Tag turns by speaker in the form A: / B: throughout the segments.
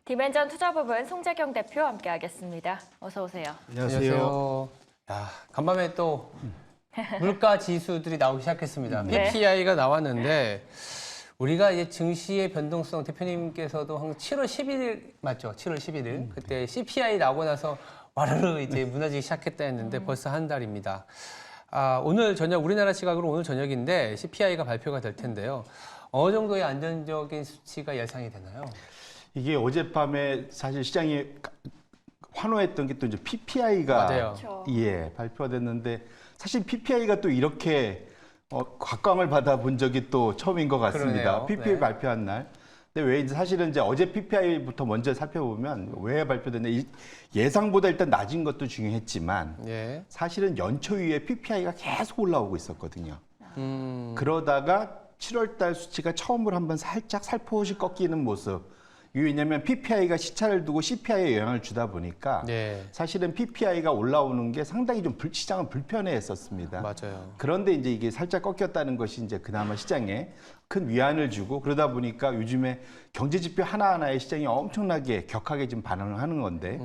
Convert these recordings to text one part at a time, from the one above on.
A: 디멘전 투자부문 송재경 대표 함께하겠습니다. 어서 오세요.
B: 안녕하세요.
C: 야, 간밤에 또 물가 지수들이 나오기 시작했습니다.
A: 네.
C: PPI가 나왔는데 우리가 이제 증시의 변동성 대표님께서도 한 7월 11일 맞죠? 7월 11일 그때 CPI 나오고 나서 와르르 이제 무너지기 시작했다 했는데 벌써 한 달입니다. 오늘 저녁 우리나라 시각으로 오늘 저녁인데 CPI가 발표가 될 텐데요. 어느 정도의 안정적인 수치가 예상이 되나요?
B: 이게 어젯밤에 사실 시장이 환호했던 게 또 이제 PPI가
C: 맞아요.
A: 그렇죠.
B: 발표가 됐는데 사실 PPI가 또 이렇게 곽광을 받아본 적이 또 처음인 것 같습니다.
C: 그러네요.
B: PPI
C: 네.
B: 발표한 날. 근데 왜 이제 사실은 이제 어제 PPI부터 먼저 살펴보면 왜 발표됐냐 예상보다 일단 낮은 것도 중요했지만
C: 예.
B: 사실은 연초 이후에 PPI가 계속 올라오고 있었거든요. 그러다가 7월 달 수치가 처음으로 한번 살짝 살포시 꺾이는 모습. 이게 왜냐하면 PPI가 시차를 두고 CPI에 영향을 주다 보니까
C: 네.
B: 사실은 PPI가 올라오는 게 상당히 좀 시장은 불편해했었습니다.
C: 맞아요.
B: 그런데 이제 이게 살짝 꺾였다는 것이 이제 그나마 시장에 큰 위안을 주고 그러다 보니까 요즘에 경제 지표 하나하나에 시장이 엄청나게 격하게 지금 반응을 하는 건데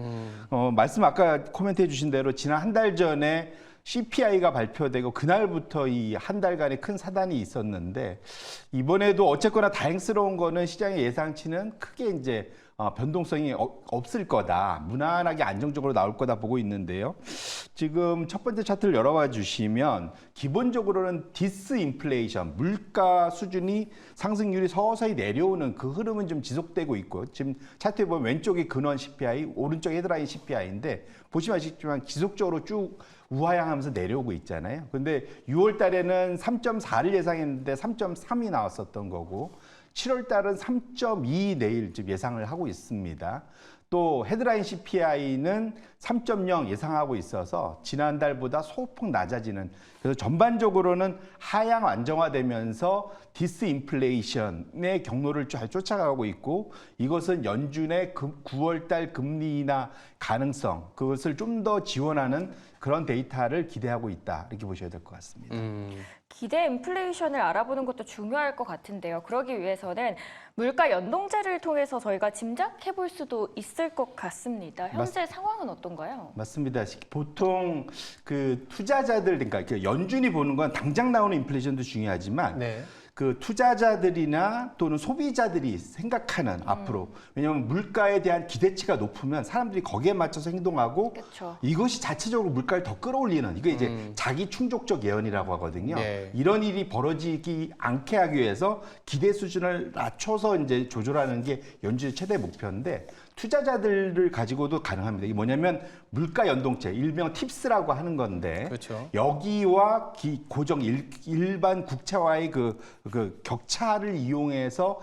B: 말씀 아까 코멘트 해주신 대로 지난 한 달 전에 CPI가 발표되고 그날부터 이 한 달간의 큰 사단이 있었는데 이번에도 어쨌거나 다행스러운 거는 시장의 예상치는 크게 이제 변동성이 없을 거다. 무난하게 안정적으로 나올 거다 보고 있는데요. 지금 첫 번째 차트를 열어봐 주시면 기본적으로는 디스인플레이션, 물가 수준이 상승률이 서서히 내려오는 그 흐름은 좀 지속되고 있고 지금 차트에 보면 왼쪽이 근원 CPI, 오른쪽이 헤드라인 CPI인데 보시면 아시겠지만 지속적으로 쭉 우하향하면서 내려오고 있잖아요. 근데 6월 달에는 3.4를 예상했는데 3.3이 나왔었던 거고 7월 달은 3.2 내일 좀 예상을 하고 있습니다. 또 헤드라인 CPI는 3.0 예상하고 있어서 지난달보다 소폭 낮아지는 그래서 전반적으로는 하향 안정화되면서 디스인플레이션의 경로를 잘 쫓아가고 있고 이것은 연준의 9월 달 금리 인하 가능성 그것을 좀 더 지원하는 그런 데이터를 기대하고 있다 이렇게 보셔야 될 것 같습니다.
A: 기대 인플레이션을 알아보는 것도 중요할 것 같은데요. 그러기 위해서는 물가 연동제를 통해서 저희가 짐작해 볼 수도 있을 것 같습니다. 현재 상황은 어떤가요?
B: 맞습니다. 보통 그 투자자들 그러니까 연준이 보는 건 당장 나오는 인플레이션도 중요하지만
C: 네.
B: 그 투자자들이나 또는 소비자들이 생각하는 앞으로 왜냐하면 물가에 대한 기대치가 높으면 사람들이 거기에 맞춰서 행동하고
A: 그쵸.
B: 이것이 자체적으로 물가를 더 끌어올리는 이게 이제 자기 충족적 예언이라고 하거든요.
C: 네.
B: 이런 일이 벌어지기 않게 하기 위해서 기대 수준을 낮춰서 이제 조절하는 게 연준의 최대 목표인데 투자자들을 가지고도 가능합니다. 이게 뭐냐면 물가 연동체, 일명 팁스라고 하는 건데
C: 그렇죠.
B: 여기와 고정 일반 국채와의 그 격차를 이용해서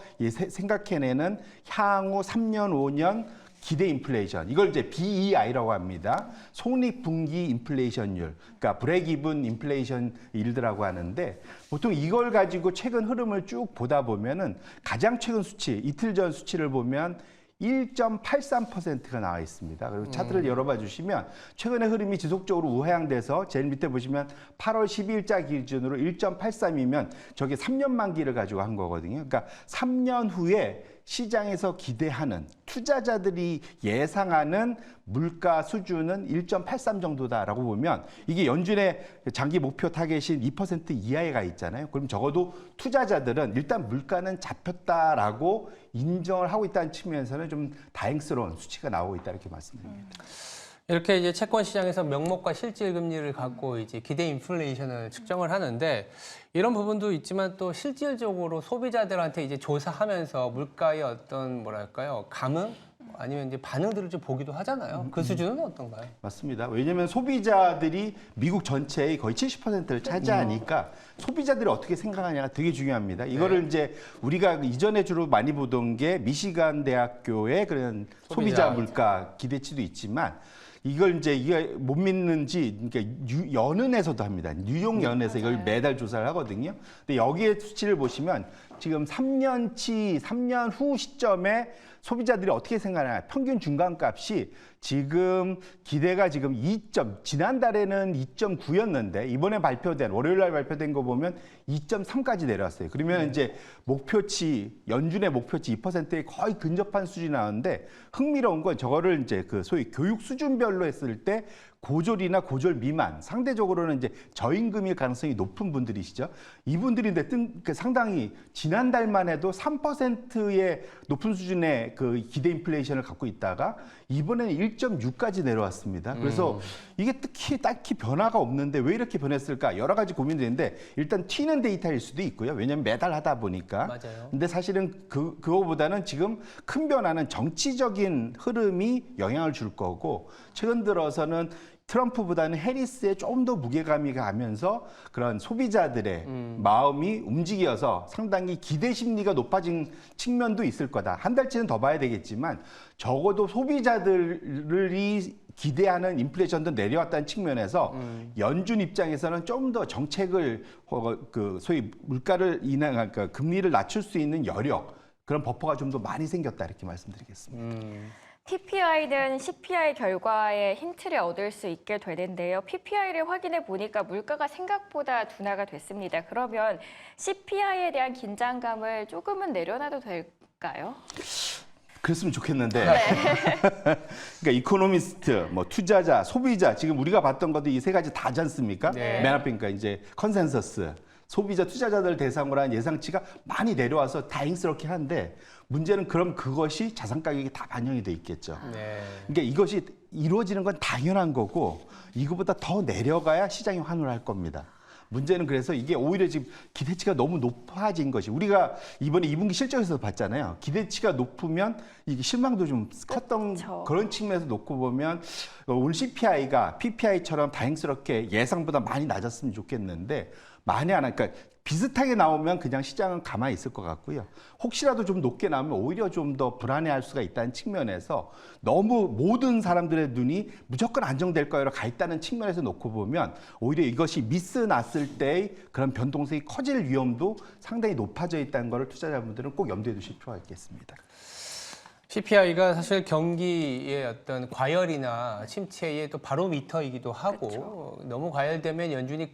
B: 생각해내는 향후 3년, 5년 기대 인플레이션 이걸 이제 BEI라고 합니다. 손익분기 인플레이션율, 그러니까 브레이크 이븐 인플레이션 일드라고 하는데 보통 이걸 가지고 최근 흐름을 쭉 보다 보면은 가장 최근 수치 이틀 전 수치를 보면 1.83%가 나와 있습니다. 그리고 차트를 열어봐 주시면 최근의 흐름이 지속적으로 우하향돼서 제일 밑에 보시면 8월 12일자 기준으로 1.83이면 저게 3년 만기를 가지고 한 거거든요. 그러니까 3년 후에 시장에서 기대하는 투자자들이 예상하는 물가 수준은 1.83 정도다라고 보면 이게 연준의 장기 목표 타겟인 2% 이하에 가 있잖아요. 그럼 적어도 투자자들은 일단 물가는 잡혔다라고 인정을 하고 있다는 측면에서는 좀 다행스러운 수치가 나오고 있다 이렇게 말씀드립니다.
C: 이렇게 이제 채권 시장에서 명목과 실질 금리를 갖고 이제 기대 인플레이션을 측정을 하는데 이런 부분도 있지만 또 실질적으로 소비자들한테 이제 조사하면서 물가의 어떤 뭐랄까요 감응 아니면 이제 반응들을 좀 보기도 하잖아요. 그 수준은 어떤가요?
B: 맞습니다. 왜냐하면 소비자들이 미국 전체의 거의 70%를 차지하니까 소비자들이 어떻게 생각하냐가 되게 중요합니다. 이거를 이제 우리가 이전에 주로 많이 보던 게 미시간 대학교의 그런 소비자 물가 기대치도 있지만 이걸 이제 이게 못 믿는지 그러니까 연은에서도 합니다. 뉴욕 연에서 이걸 매달 조사를 하거든요. 근데 여기에 수치를 보시면 지금 3년 후 시점에 소비자들이 어떻게 생각하냐. 평균 중간값이 지금 기대가 지금 지난달에는 2.9였는데 이번에 월요일 날 발표된 거 보면 2.3까지 내려왔어요. 그러면 이제 연준의 목표치 2%에 거의 근접한 수준이 나오는데 흥미로운 건 저거를 이제 그 소위 교육 수준별로 했을 때 고졸이나 고졸 미만, 상대적으로는 이제 저임금일 가능성이 높은 분들이시죠. 이분들인데 상당히 지난달만 해도 3%의 높은 수준의 그 기대 인플레이션을 갖고 있다가 이번에는 1.6까지 내려왔습니다. 그래서 이게 딱히 변화가 없는데 왜 이렇게 변했을까? 여러 가지 고민이 되는데 일단 튀는 데이터일 수도 있고요. 왜냐하면 매달 하다 보니까.
C: 맞아요.
B: 근데 사실은 그거보다는 지금 큰 변화는 정치적인 흐름이 영향을 줄 거고 최근 들어서는 트럼프보다는 해리스에 좀 더 무게감이 가면서 그런 소비자들의 마음이 움직여서 상당히 기대 심리가 높아진 측면도 있을 거다. 한 달치는 더 봐야 되겠지만 적어도 소비자들이 기대하는 인플레이션도 내려왔다는 측면에서 연준 입장에서는 좀 더 정책을 소위 물가를 그러니까 금리를 낮출 수 있는 여력 그런 버퍼가 좀 더 많이 생겼다 이렇게 말씀드리겠습니다.
A: PPI는 CPI 결과에 힌트를 얻을 수 있게 되는데요. PPI를 확인해 보니까 물가가 생각보다 둔화가 됐습니다. 그러면 CPI에 대한 긴장감을 조금은 내려놔도 될까요?
B: 그랬으면 좋겠는데. 그러니까 이코노미스트, 투자자, 소비자 지금 우리가 봤던 것도 이 세 가지 다지 않습니까?
C: 네.
B: 맨 앞에 그러니까 이제 컨센서스. 소비자, 투자자들 대상으로 한 예상치가 많이 내려와서 다행스럽게 한데 문제는 그럼 그것이 자산 가격에 다 반영이 돼 있겠죠.
C: 네.
B: 그러니까 이것이 이루어지는 건 당연한 거고 이거보다 더 내려가야 시장이 환호를 할 겁니다. 문제는 그래서 이게 오히려 지금 기대치가 너무 높아진 것이 우리가 이번에 2분기 실적에서 봤잖아요. 기대치가 높으면 이게 실망도 좀 컸던
A: 그렇죠.
B: 그런 측면에서 놓고 보면 오늘 CPI가 PPI처럼 다행스럽게 예상보다 많이 낮았으면 좋겠는데 많이 안 하니까 비슷하게 나오면 그냥 시장은 가만히 있을 것 같고요. 혹시라도 좀 높게 나오면 오히려 좀 더 불안해할 수가 있다는 측면에서 너무 모든 사람들의 눈이 무조건 안정될 거로 가 있다는 측면에서 놓고 보면 오히려 이것이 미스 났을 때의 그런 변동성이 커질 위험도 상당히 높아져 있다는 것을 투자자분들은 꼭 염두에 두실 필요가 있겠습니다.
C: CPI가 사실 경기의 어떤 과열이나 침체의 또 바로미터이기도 하고 너무 과열되면 연준이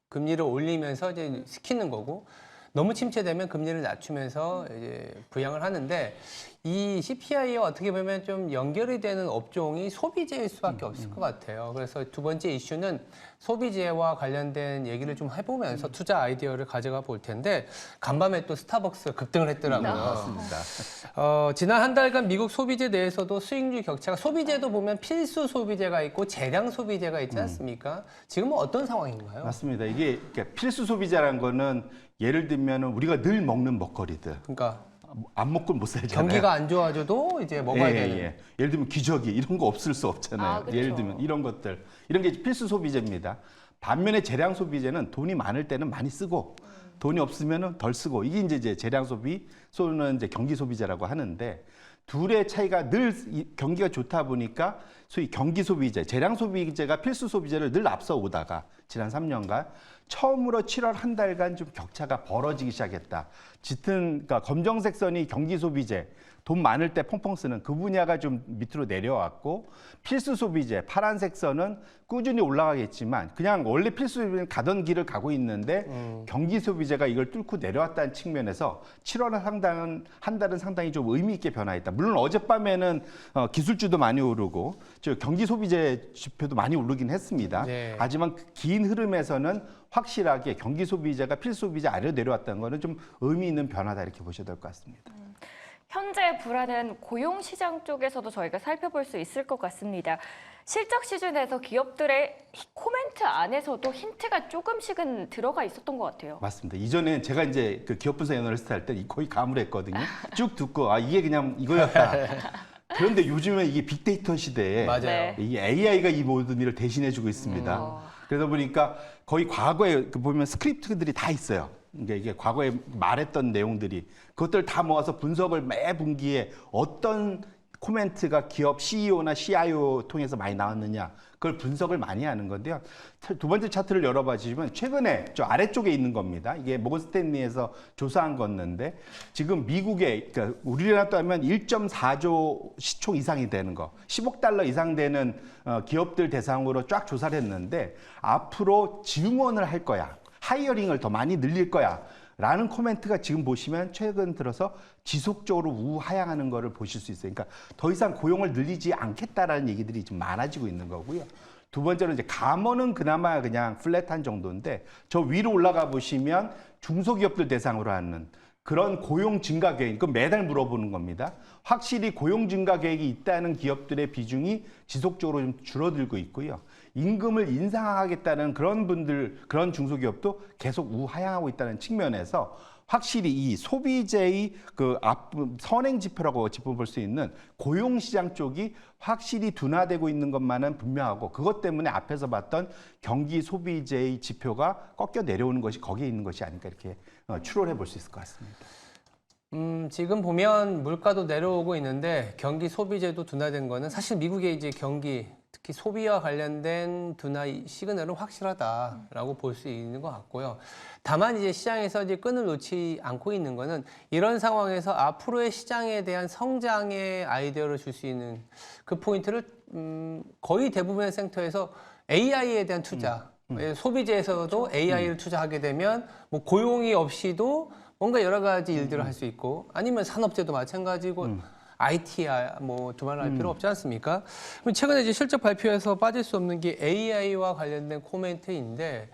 C: 금리를 올리면서 이제 시키는 거고 너무 침체되면 금리를 낮추면서 이제 부양을 하는데 이 CPI와 어떻게 보면 좀 연결이 되는 업종이 소비재일 수밖에 없을 것 같아요. 그래서 두 번째 이슈는 소비재와 관련된 얘기를 좀 해보면서 투자 아이디어를 가져가 볼 텐데 간밤에 또 스타벅스 급등을 했더라고요.
B: 맞습니다.
C: 지난 한 달간 미국 소비재 내에서도 수익률 격차가 소비재도 보면 필수 소비재가 있고 재량 소비재가 있지 않습니까? 지금은 어떤 상황인가요?
B: 맞습니다. 이게 그러니까 필수 소비자라는 거는 예를 들면 우리가 늘 먹는 먹거리들.
C: 그러니까
B: 안 먹고 못 살잖아요.
C: 경기가 안 좋아져도 이제 먹어야 되는.
B: 예를 들면 기저귀 이런 거 없을 수 없잖아요.
A: 그렇죠.
B: 예를 들면 이런 것들 이런 게 필수 소비재입니다. 반면에 재량 소비재는 돈이 많을 때는 많이 쓰고 돈이 없으면은 덜 쓰고 이게 이제 재량 소비, 소는 이제 경기 소비재라고 하는데 둘의 차이가 늘 경기가 좋다 보니까 소위 경기 소비재, 재량 소비재가 필수 소비재를 늘 앞서 오다가 지난 3년간 처음으로 7월 한 달간 좀 격차가 벌어지기 시작했다. 짙은 그러니까 검정색 선이 경기 소비재, 돈 많을 때 펑펑 쓰는 그 분야가 좀 밑으로 내려왔고 필수 소비재, 파란색 선은 꾸준히 올라가겠지만 그냥 원래 필수 소비재는 가던 길을 가고 있는데 경기 소비재가 이걸 뚫고 내려왔다는 측면에서 7월 한 달은 상당히 좀 의미 있게 변화했다. 물론 어젯밤에는 기술주도 많이 오르고 경기 소비재 지표도 많이 오르긴 했습니다.
C: 네.
B: 하지만 긴 흐름에서는 확실하게 경기 소비재가 필수 소비재 아래로 내려왔다는 것은 좀 의미 있는 변화다 이렇게 보셔야 될 것 같습니다.
A: 현재 불안은 고용 시장 쪽에서도 저희가 살펴볼 수 있을 것 같습니다. 실적 시즌에서 기업들의 코멘트 안에서도 힌트가 조금씩은 들어가 있었던 것 같아요.
B: 맞습니다. 이전에 제가 이제 그 기업 분석 애널리스트 할 때 거의 감을했거든요. 쭉 듣고 이게 그냥 이거였다. 그런데 요즘에 이게 빅데이터 시대에
C: 맞아요.
A: 네.
B: 이 AI가 이 모든 일을 대신해주고 있습니다. 그러다 보니까 거의 과거에 보면 스크립트들이 다 있어요. 그러니까 이게 과거에 말했던 내용들이 그것들 다 모아서 분석을 매 분기에 어떤 코멘트가 기업 CEO나 CIO 통해서 많이 나왔느냐, 그걸 분석을 많이 하는 건데요. 두 번째 차트를 열어봐 주시면 최근에 저 아래쪽에 있는 겁니다. 이게 모건 스탠리에서 조사한 건데 지금 미국에, 그러니까 우리나라 따면 1.4조 시총 이상이 되는 거, 10억 달러 이상 되는 기업들 대상으로 쫙 조사를 했는데 앞으로 증원을 할 거야, 하이어링을 더 많이 늘릴 거야 라는 코멘트가 지금 보시면 최근 들어서 지속적으로 우하향하는 거를 보실 수 있어요. 그러니까 더 이상 고용을 늘리지 않겠다라는 얘기들이 좀 많아지고 있는 거고요. 두 번째로 이제 감원은 그나마 그냥 플랫한 정도인데 저 위로 올라가 보시면 중소기업들 대상으로 하는 그런 고용 증가 계획, 그 매달 물어보는 겁니다. 확실히 고용 증가 계획이 있다는 기업들의 비중이 지속적으로 좀 줄어들고 있고요. 임금을 인상하겠다는 그런 분들, 그런 중소기업도 계속 우하향하고 있다는 측면에서 확실히 이 소비재의 그 선행 지표라고 짚어볼 수 있는 고용시장 쪽이 확실히 둔화되고 있는 것만은 분명하고 그것 때문에 앞에서 봤던 경기 소비재의 지표가 꺾여 내려오는 것이 거기에 있는 것이 아닐까 이렇게 추론해 볼 수 있을 것 같습니다.
C: 지금 보면 물가도 내려오고 있는데 경기 소비재도 둔화된 거는 사실 미국의 이제 경기 특히 소비와 관련된 둔화 시그널은 확실하다라고 볼 수 있는 것 같고요. 다만 이제 시장에서 이제 끈을 놓지 않고 있는 거는 이런 상황에서 앞으로의 시장에 대한 성장의 아이디어를 줄 수 있는 그 포인트를 거의 대부분의 섹터에서 AI에 대한 투자, 소비재에서도 AI를 투자하게 되면 뭐 고용이 없이도 뭔가 여러 가지 일들을 할 수 있고 아니면 산업재도 마찬가지고 IT야 뭐 두말할 필요 없지 않습니까? 최근에 이제 실적 발표에서 빠질 수 없는 게 AI와 관련된 코멘트인데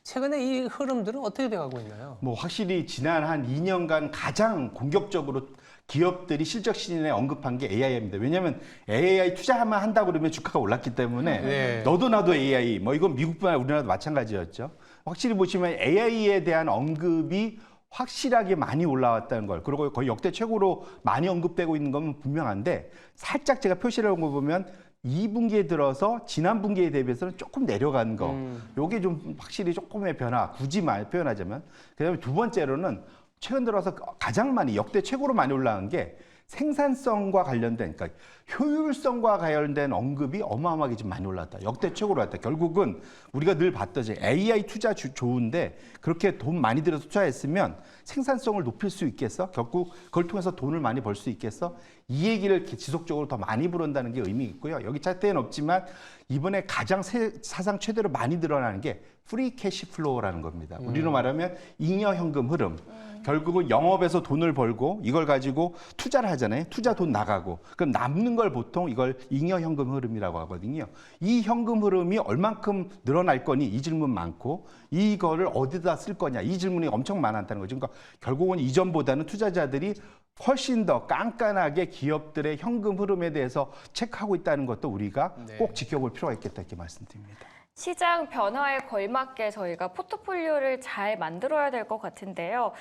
C: 최근에 이 흐름들은 어떻게 돼가고 있나요?
B: 뭐 확실히 지난 한 2년간 가장 공격적으로 기업들이 실적 시즌에 언급한 게 AI입니다. 왜냐하면 AI 투자만 한다고 그러면 주가가 올랐기 때문에
C: 네.
B: 너도 나도 AI, 뭐 이건 미국뿐 아니라 우리나라도 마찬가지였죠. 확실히 보시면 AI에 대한 언급이 확실하게 많이 올라왔다는 걸, 그리고 거의 역대 최고로 많이 언급되고 있는 건 분명한데 살짝 제가 표시를 한 거 보면 2분기에 들어서 지난 분기에 대비해서는 조금 내려간 거, 요게 좀 확실히 조금의 변화, 굳이 말 표현하자면. 그다음에 두 번째로는 최근 들어서 가장 많이 역대 최고로 많이 올라간 게 생산성과 관련된, 그러니까 효율성과 관련된 언급이 어마어마하게 좀 많이 올랐다. 역대 최고로 올랐다. 결국은 우리가 늘 봤듯이 AI 투자 좋은데 그렇게 돈 많이 들여서 투자했으면 생산성을 높일 수 있겠어? 결국 그걸 통해서 돈을 많이 벌 수 있겠어? 이 얘기를 이렇게 지속적으로 더 많이 부른다는 게 의미 있고요. 여기 차트에는 없지만 이번에 가장 사상 최대로 많이 늘어나는 게 프리 캐시 플로우라는 겁니다. 우리로 말하면 잉여 현금 흐름. 결국은 영업에서 돈을 벌고 이걸 가지고 투자를 하잖아요. 투자 돈 나가고. 그럼 남는 걸 보통 이걸 잉여 현금 흐름이라고 하거든요. 이 현금 흐름이 얼만큼 늘어날 거니 이 질문 많고 이거를 어디다 쓸 거냐 이 질문이 엄청 많았다는 거죠. 그러니까 결국은 이전보다는 투자자들이 훨씬 더 깐깐하게 기업들의 현금 흐름에 대해서 체크하고 있다는 것도 우리가 꼭 지켜볼 필요가 있겠다 이렇게 말씀드립니다.
A: 시장 변화에 걸맞게 저희가 포트폴리오를 잘 만들어야 될 것 같은데요.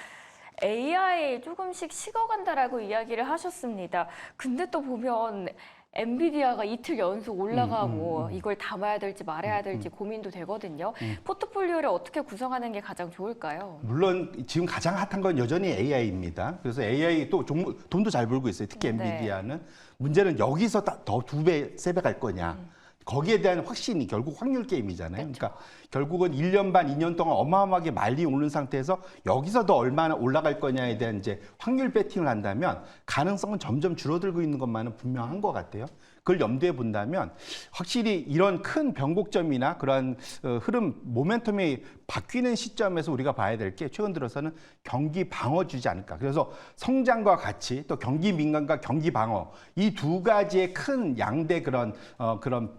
A: AI 조금씩 식어간다라고 이야기를 하셨습니다. 근데 또 보면 엔비디아가 이틀 연속 올라가고 이걸 담아야 될지 말아야 될지 고민도 되거든요. 포트폴리오를 어떻게 구성하는 게 가장 좋을까요?
B: 물론 지금 가장 핫한 건 여전히 AI입니다. 그래서 AI 또 돈도 잘 벌고 있어요. 특히 엔비디아는. 문제는 여기서 더 2배, 3배 갈 거냐. 거기에 대한 확신이 결국 확률 게임이잖아요.
A: 그렇죠.
B: 그러니까 결국은 1년 반, 2년 동안 어마어마하게 말리 오른 상태에서 여기서 더 얼마나 올라갈 거냐에 대한 이제 확률 배팅을 한다면 가능성은 점점 줄어들고 있는 것만은 분명한 것 같아요. 그걸 염두에 본다면 확실히 이런 큰 변곡점이나 그러한 흐름, 모멘텀이 바뀌는 시점에서 우리가 봐야 될 게 최근 들어서는 경기 방어주지 않을까. 그래서 성장과 같이 또 경기 민감과 경기 방어 이 두 가지의 큰 양대 그런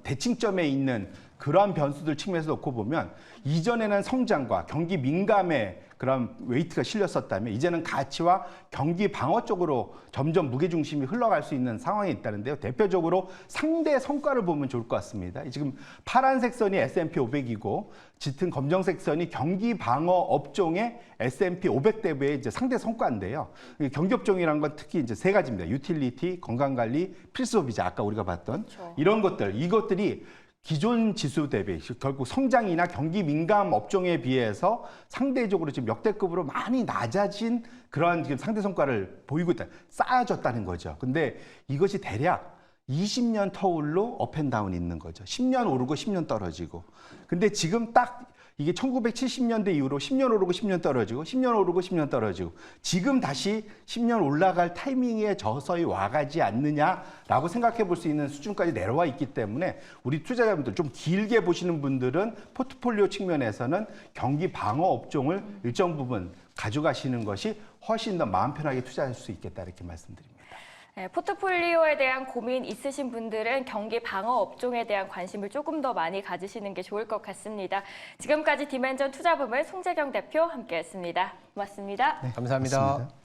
B: 대칭점에 있는 그러한 변수들 측면에서 놓고 보면 이전에는 성장과 경기 민감에 그런 웨이트가 실렸었다면 이제는 가치와 경기 방어 쪽으로 점점 무게중심이 흘러갈 수 있는 상황에 있다는데요. 대표적으로 상대 성과를 보면 좋을 것 같습니다. 지금 파란색 선이 S&P 500이고 짙은 검정색 선이 경기 방어 업종의 S&P 500 대비의 이제 상대 성과인데요. 경기 업종이라는 건 특히 이제 세 가지입니다. 유틸리티, 건강관리, 필수소비자 아까 우리가 봤던
A: 그렇죠.
B: 이런 것들, 이것들이 기존 지수 대비 결국 성장이나 경기 민감 업종에 비해서 상대적으로 지금 역대급으로 많이 낮아진 그러한 지금 상대 성과를 보이고 있다. 쌓아졌다는 거죠. 근데 이것이 대략 20년 터울로 업앤다운 있는 거죠. 10년 오르고 10년 떨어지고. 근데 지금 딱 이게 1970년대 이후로 10년 오르고 10년 떨어지고 10년 오르고 10년 떨어지고 지금 다시 10년 올라갈 타이밍에 저서히 와가지 않느냐라고 생각해 볼 수 있는 수준까지 내려와 있기 때문에 우리 투자자분들 좀 길게 보시는 분들은 포트폴리오 측면에서는 경기 방어 업종을 일정 부분 가져가시는 것이 훨씬 더 마음 편하게 투자할 수 있겠다 이렇게 말씀드립니다.
A: 네, 포트폴리오에 대한 고민 있으신 분들은 경기 방어 업종에 대한 관심을 조금 더 많이 가지시는 게 좋을 것 같습니다. 지금까지 디멘전 투자부문 송재경 대표 함께했습니다. 고맙습니다.
B: 네,
C: 감사합니다.
B: 고맙습니다.